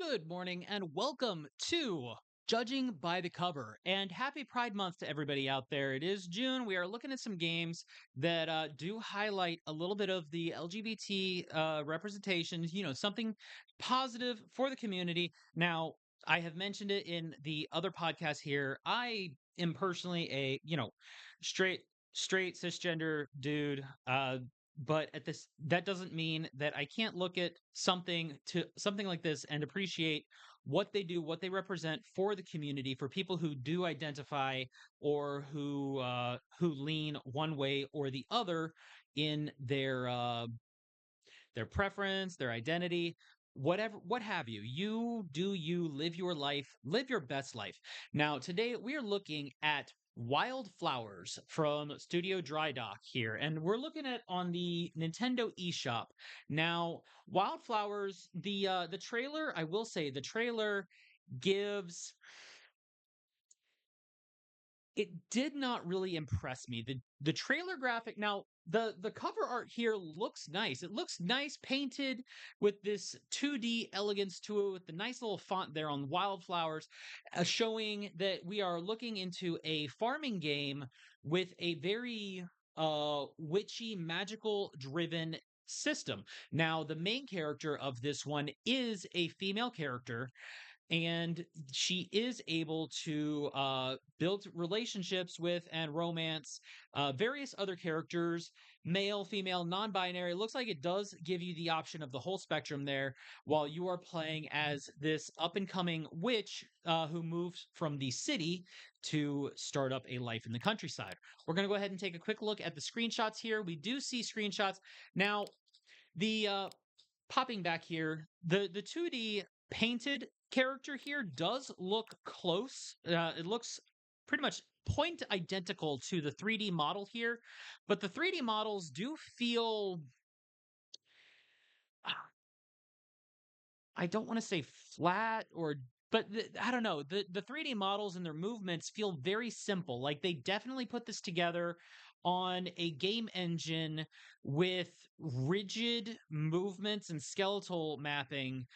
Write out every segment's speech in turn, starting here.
Good morning and welcome to Judging by the Cover. And happy Pride Month to everybody out there. It is June. We are looking at some games that do highlight a little bit of the LGBT representation, something positive for the community. Now, I have mentioned it in the other podcast here. I am personally a, straight straight cisgender dude. But at this that doesn't mean that I can't look at something like this and appreciate what they do, what they represent for the community, for people who do identify or who lean one way or the other in their preference, their identity, whatever, what have you. You live your life, live your best life. Now, today we are looking at Wildflowers from Studio Dry Dock here, and we're looking at on the Nintendo eShop. Now, Wildflowers, the trailer, I will say the trailer gives it did not really impress me. The trailer graphic now the cover art here looks nice. It looks nice painted with this 2D elegance to it with the nice little font there on wildflowers, showing that we are looking into a farming game with a very witchy magical driven system. Now, the main character of this one is a female character and she is able to build relationships with and romance various other characters, male, female, non-binary. It looks like it does give you the option of the whole spectrum there, while you are playing as this up-and-coming witch who moves from the city to start up a life in the countryside. We're going to go ahead and take a quick look at the screenshots here. We do see screenshots now. The popping back here, the 2D painted character here does look close. It looks pretty much point identical to the 3D model here, but the 3D models do feel, I don't want to say flat or but I don't know. The 3D models and their movements feel very simple. Like they definitely put this together on a game engine with rigid movements and skeletal mapping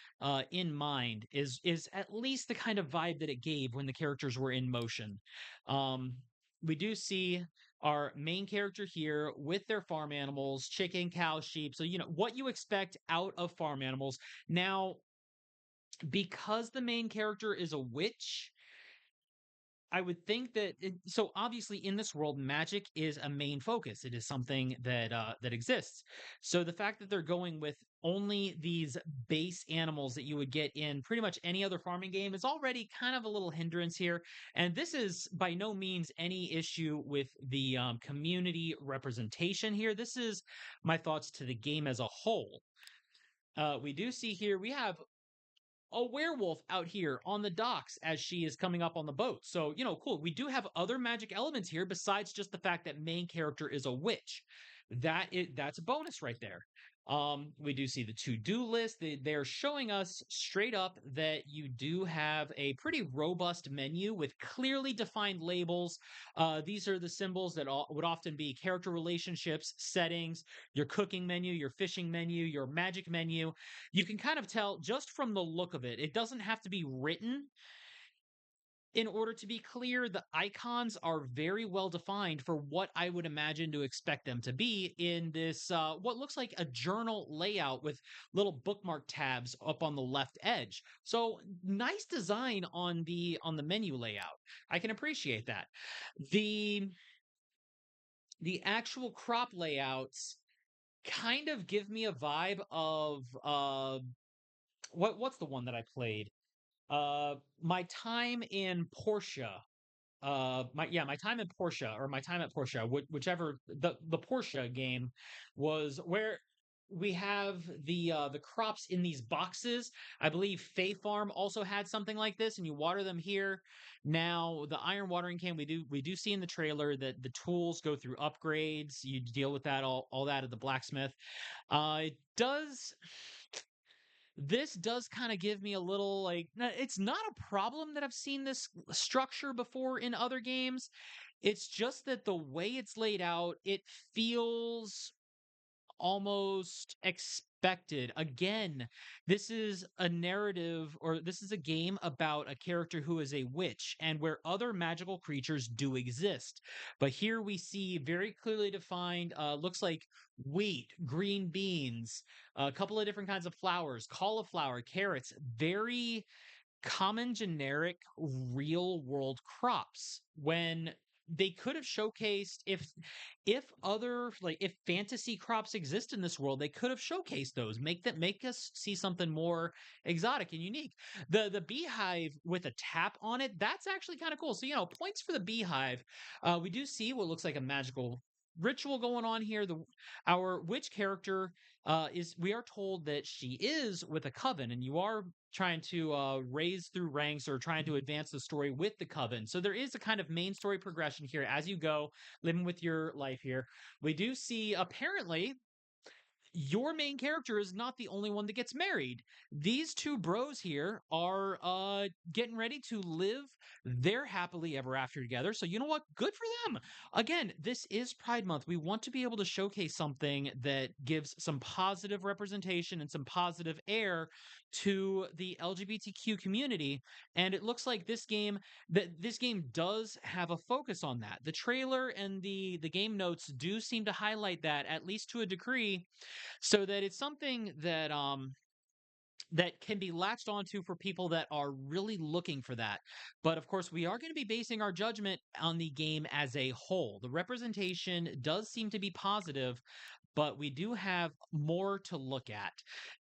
in mind is at least the kind of vibe that it gave when the characters were in motion. Um, we do see our main character here with their farm animals, chicken, cow, sheep. So, what you expect out of farm animals. Now, because the main character is a witch, I would think that so obviously in this world, magic is a main focus. It is something that exists. So the fact that they're going with only these base animals that you would get in pretty much any other farming game is already kind of a little hindrance here. And this is by no means any issue with the community representation here. This is my thoughts to the game as a whole. We do see here we have a werewolf out here on the docks as she is coming up on the boat. So, cool. We do have other magic elements here besides just the fact that main character is a witch. That's a bonus right there. We do see the to-do list. They're showing us straight up that you do have a pretty robust menu with clearly defined labels. These are the symbols that would often be character relationships, settings, your cooking menu, your fishing menu, your magic menu. You can kind of tell just from the look of it. It doesn't have to be written in order to be clear. The icons are very well defined for what I would imagine to expect them to be in this what looks like a journal layout with little bookmark tabs up on the left edge. So nice design on the menu layout. I can appreciate that. The the actual crop layouts kind of give me a vibe of what's the one that I played? My time in Portia. My time in Portia or my time at Portia, whichever the Portia game was where we have the crops in these boxes. I believe Fae Farm also had something like this, and you water them here. Now the iron watering can we do see in the trailer that the tools go through upgrades. You deal with that all that at the blacksmith. It does this does kind of give me a little like it's not a problem that I've seen this structure before in other games. It's just that the way it's laid out, it feels almost expected. Again, this is a narrative, or this is a game about a character who is a witch and where other magical creatures do exist. But here we see very clearly defined, looks like wheat, green beans, a couple of different kinds of flowers, cauliflower, carrots, very common generic real world crops when they could have showcased, if other, like, if fantasy crops exist in this world, they could have showcased those, make us see something more exotic and unique. The beehive with a tap on it, that's actually kind of cool. So, points for the beehive. We do see what looks like a magical ritual going on here. The Our witch character, is, we are told that she is with a coven, and you are trying to raise through ranks or trying to advance the story with the coven. So there is a kind of main story progression here as you go living with your life here. We do see, apparently, your main character is not the only one that gets married. These two bros here are getting ready to live their happily ever after together. So you know what? Good for them. Again, this is Pride Month. We want to be able to showcase something that gives some positive representation and some positive air to the LGBTQ community. And it looks like this game does have a focus on that. The trailer and the game notes do seem to highlight that, at least to a degree, so that it's something that that can be latched onto for people that are really looking for that. But of course, we are going to be basing our judgment on the game as a whole. The representation does seem to be positive, but we do have more to look at.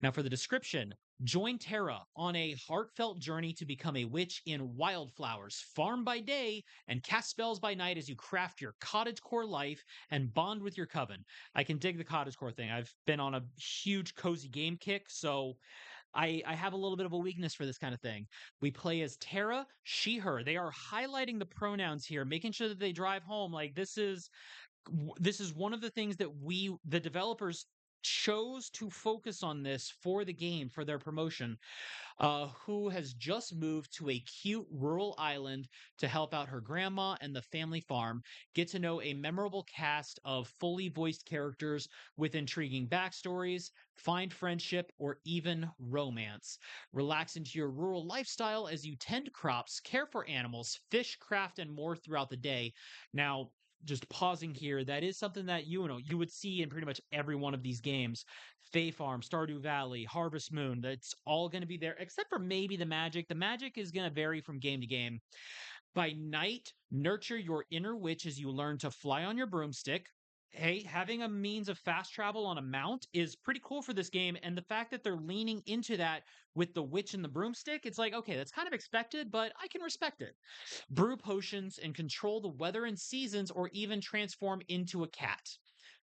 Now, for the description, join Tara on a heartfelt journey to become a witch in wildflowers. Farm by day and cast spells by night as you craft your cottagecore life and bond with your coven. I can dig the cottagecore thing. I've been on a huge cozy game kick, so I have a little bit of a weakness for this kind of thing. We play as Tara, she, her. They are highlighting the pronouns here, making sure that they drive home. Like, this is one of the things that the developers chose to focus on this for the game, for their promotion, who has just moved to a cute rural island to help out her grandma and the family farm. Get to know a memorable cast of fully voiced characters with intriguing backstories, find friendship, or even romance. Relax into your rural lifestyle as you tend crops, care for animals, fish, craft, and more throughout the day. Now, just pausing here, that is something that you would see in pretty much every one of these games. Fae Farm, Stardew Valley, Harvest Moon, that's all going to be there, except for maybe the magic. The magic is going to vary from game to game. By night, nurture your inner witch as you learn to fly on your broomstick. Hey, having a means of fast travel on a mount is pretty cool for this game. And the fact that they're leaning into that with the witch and the broomstick, it's like, okay, that's kind of expected, but I can respect it. Brew potions and control the weather and seasons, or even transform into a cat.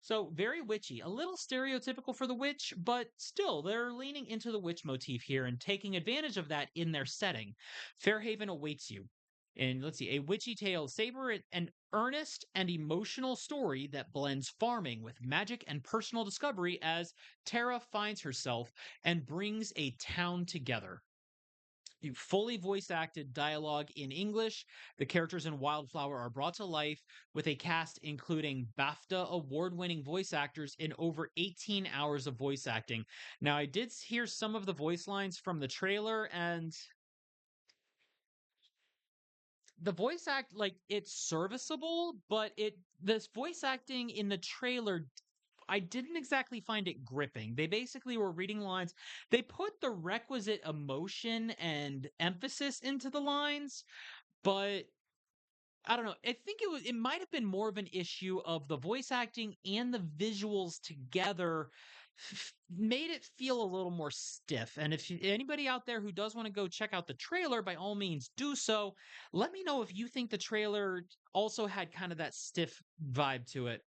So, very witchy, a little stereotypical for the witch, but still, they're leaning into the witch motif here and taking advantage of that in their setting. Fairhaven awaits you. And let's see, a witchy tale, savor it, an earnest and emotional story that blends farming with magic and personal discovery as Tara finds herself and brings a town together. You fully voice acted dialogue in English. The characters in Wildflower are brought to life with a cast including BAFTA award winning voice actors in over 18 hours of voice acting. Now, I did hear some of the voice lines from the trailer, and the voice act, like, it's serviceable, but this voice acting in the trailer, I didn't exactly find it gripping. They basically were reading lines. They put the requisite emotion and emphasis into the lines, but I don't know. I think it might have been more of an issue of the voice acting and the visuals together made it feel a little more stiff. And if anybody out there who does want to go check out the trailer, by all means do so. Let me know if you think the trailer also had kind of that stiff vibe to it.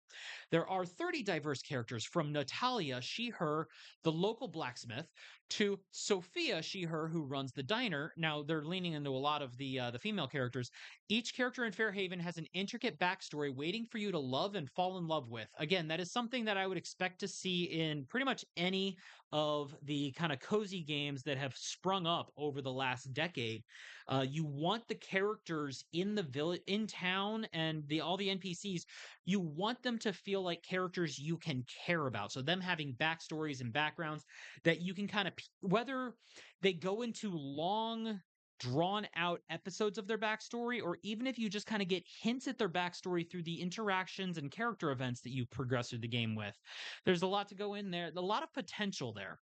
There are 30 diverse characters, from Natalia, she, her, the local blacksmith, to Sophia, she, her, who runs the diner. Now, they're leaning into a lot of the female characters. Each character in Fairhaven has an intricate backstory waiting for you to love and fall in love with. Again, that is something that I would expect to see in pretty much any of the kind of cozy games that have sprung up over the last decade. You want the characters in the village, in town, and the all the NPCs. You want them to feel like characters you can care about. So them having backstories and backgrounds that you can kind of whether they go into long drawn out episodes of their backstory, or even if you just kind of get hints at their backstory through the interactions and character events that you progress through the game with. There's a lot to go in there, a lot of potential there.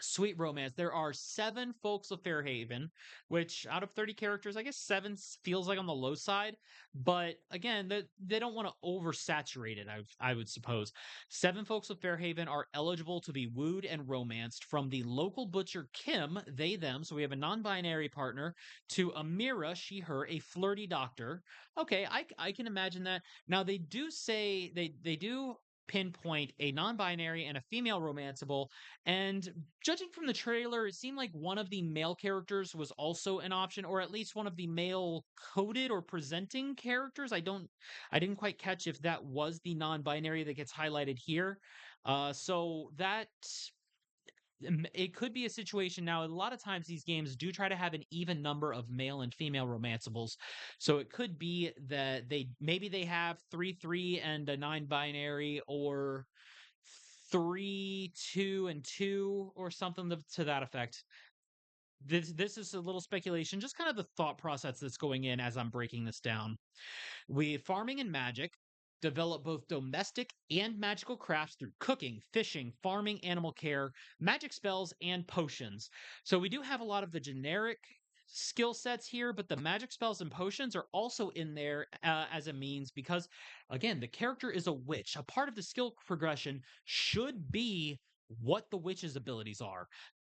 Sweet romance. There are 7 folks of Fairhaven, which out of 30 characters, I guess 7 feels like on the low side. But again, they don't want to oversaturate it, I would suppose. 7 folks of Fairhaven are eligible to be wooed and romanced from the local butcher Kim, they, them. So we have a non binary partner, to Amira, she, her, a flirty doctor. Okay, I can imagine that. Now, they do say, they do pinpoint a non binary and a female romanceable, and judging from the trailer, it seemed like one of the male characters was also an option, or at least one of the male coded or presenting characters. I didn't quite catch if that was the non-binary that gets highlighted here. So that it could be a situation now. A lot of times these games do try to have an even number of male and female romanceables, so it could be that they have 3-3 and a 9 binary, or 3-2 and 2, or something to that effect. This is a little speculation, just kind of the thought process that's going in as I'm breaking this down. We farming and magic, develop both domestic and magical crafts through cooking, fishing, farming, animal care, magic spells, and potions. So we do have a lot of the generic skill sets here, but the magic spells and potions are also in there as a means, because again, the character is a witch. A part of the skill progression should be what the witch's abilities are.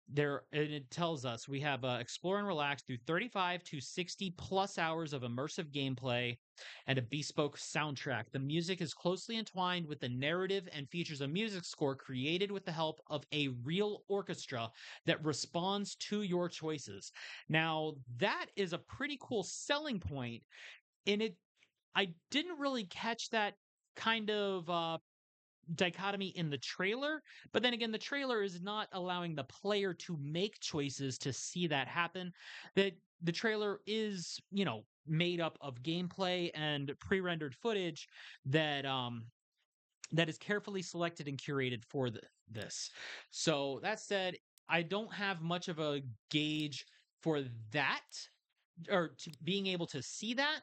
There, and it tells us we have explore and relax through 35 to 60 plus hours of immersive gameplay and a bespoke soundtrack. The music is closely entwined with the narrative and features a music score created with the help of a real orchestra that responds to your choices. Now, that is a pretty cool selling point, and I didn't really catch that kind of dichotomy in the trailer, but then again, the trailer is not allowing the player to make choices to see that happen. That the trailer is, made up of gameplay and pre-rendered footage that is carefully selected and curated for this. So that said, I don't have much of a gauge for that, or to being able to see that,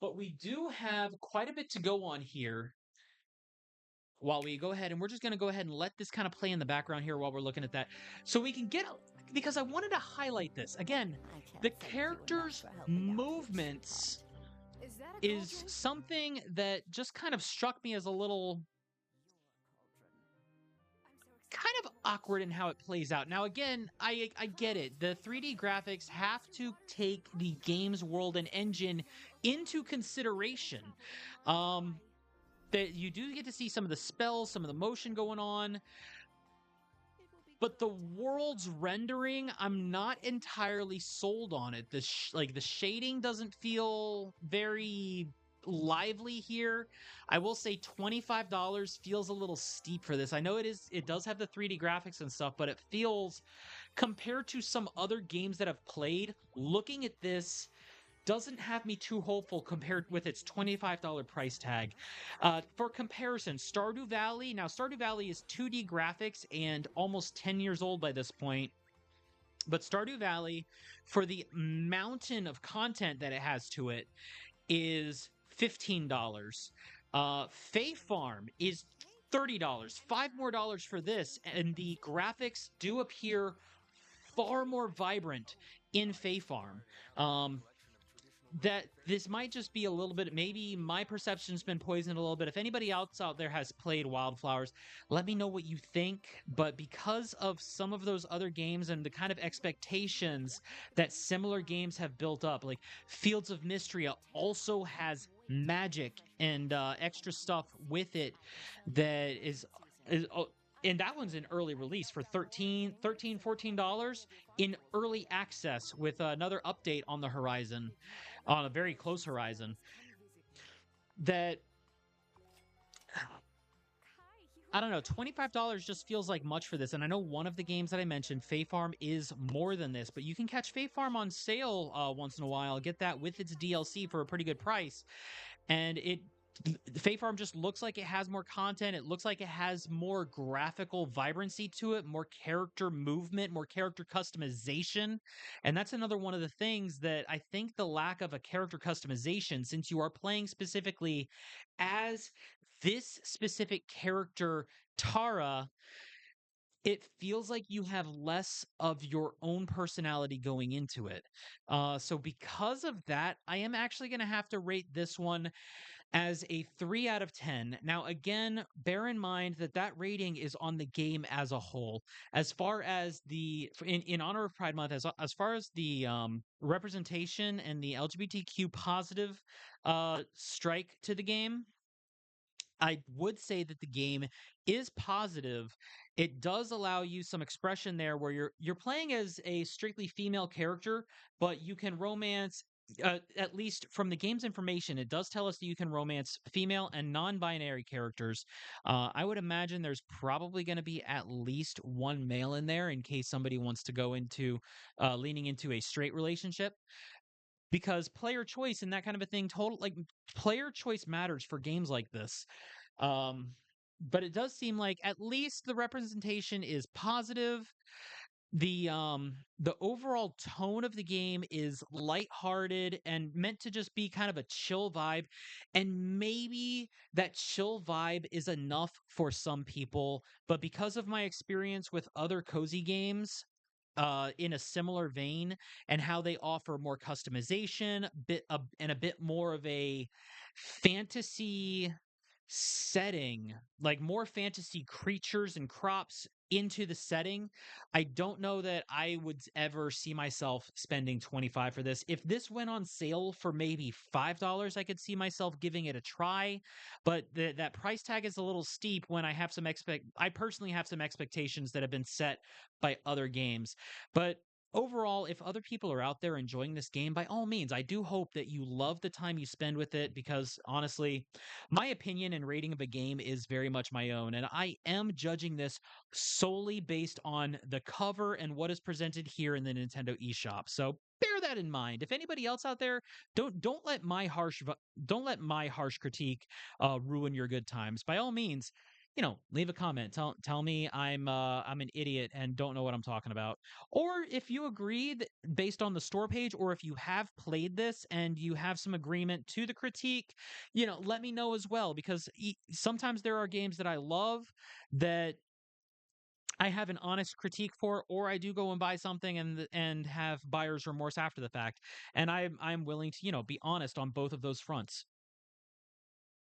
but we do have quite a bit to go on here while we go ahead, and we're just going to go ahead and let this kind of play in the background here while we're looking at that, so we can get, because I wanted to highlight this again. The characters' movements is something that just kind of struck me as a little kind of awkward in how it plays out. Now, again, I get it. The 3D graphics have to take the game's world and engine into consideration. That you do get to see some of the spells, some of the motion going on, but the world's rendering, I'm not entirely sold on it. The shading doesn't feel very lively here. I will say $25 feels a little steep for this. I know it does have the 3D graphics and stuff, but it feels, compared to some other games that I've played, looking at this doesn't have me too hopeful compared with its $25 price tag. For comparison, Stardew Valley. Now, Stardew Valley is 2D graphics and almost 10 years old by this point. But Stardew Valley, for the mountain of content that it has to it, is $15. Fae Farm is $30. $5 more for this, and the graphics do appear far more vibrant in Fae Farm. That this might just be a little bit, maybe my perception's been poisoned a little bit. If anybody else out there has played Wildflowers, let me know what you think. But because of some of those other games and the kind of expectations that similar games have built up, like Fields of Mystria also has magic and extra stuff with it that is and that one's in early release for $14 in early access, with another update on the horizon, on a very close horizon. That I don't know, $25 just feels like much for this. And I know one of the games that I mentioned, Fae Farm, is more than this, but you can catch Fae Farm on sale once in a while, get that with its DLC for a pretty good price. And Fae Farm just looks like it has more content. It looks like it has more graphical vibrancy to it, more character movement, more character customization. And that's another one of the things that I think the lack of a character customization, since you are playing specifically as this specific character, Tara, it feels like you have less of your own personality going into it. So because of that, I am actually going to have to rate this one as a 3 out of 10. Now, again, bear in mind that that rating is on the game as a whole. As far as in honor of Pride Month, as far as the representation and the LGBTQ positive strike to the game, I would say that the game is positive. It does allow you some expression there where you're playing as a strictly female character, but you can romance at least from the game's information, it does tell us that you can romance female and non-binary characters. I would imagine there's probably going to be at least one male in there in case somebody wants to go into leaning into a straight relationship because player choice and that kind of a thing total like player choice matters for games like this. um, but it does seem like at least the representation is positive. The overall tone of the game is lighthearted and meant to just be kind of a chill vibe. And maybe that chill vibe is enough for some people, but because of my experience with other cozy games, in a similar vein and how they offer more customization and a bit more of a fantasy setting, like more fantasy creatures and crops into the setting. I don't know that I would ever see myself spending 25 for this. If this went on sale for maybe $5, I could see myself giving it a try, but that price tag is a little steep when I personally have some expectations that have been set by other games. But overall, if other people are out there enjoying this game, by all means, I do hope that you love the time you spend with it because honestly, my opinion and rating of a game is very much my own, and I am judging this solely based on the cover and what is presented here in the Nintendo eShop. So bear that in mind. If anybody else out there, don't let my don't let my harsh critique ruin your good times. By all means, leave a comment. Tell me I'm an idiot and don't know what I'm talking about. Or if you agree that based on the store page, or if you have played this and you have some agreement to the critique, let me know as well because sometimes there are games that I love that I have an honest critique for, or I do go and buy something and have buyer's remorse after the fact, and I'm willing to be honest on both of those fronts.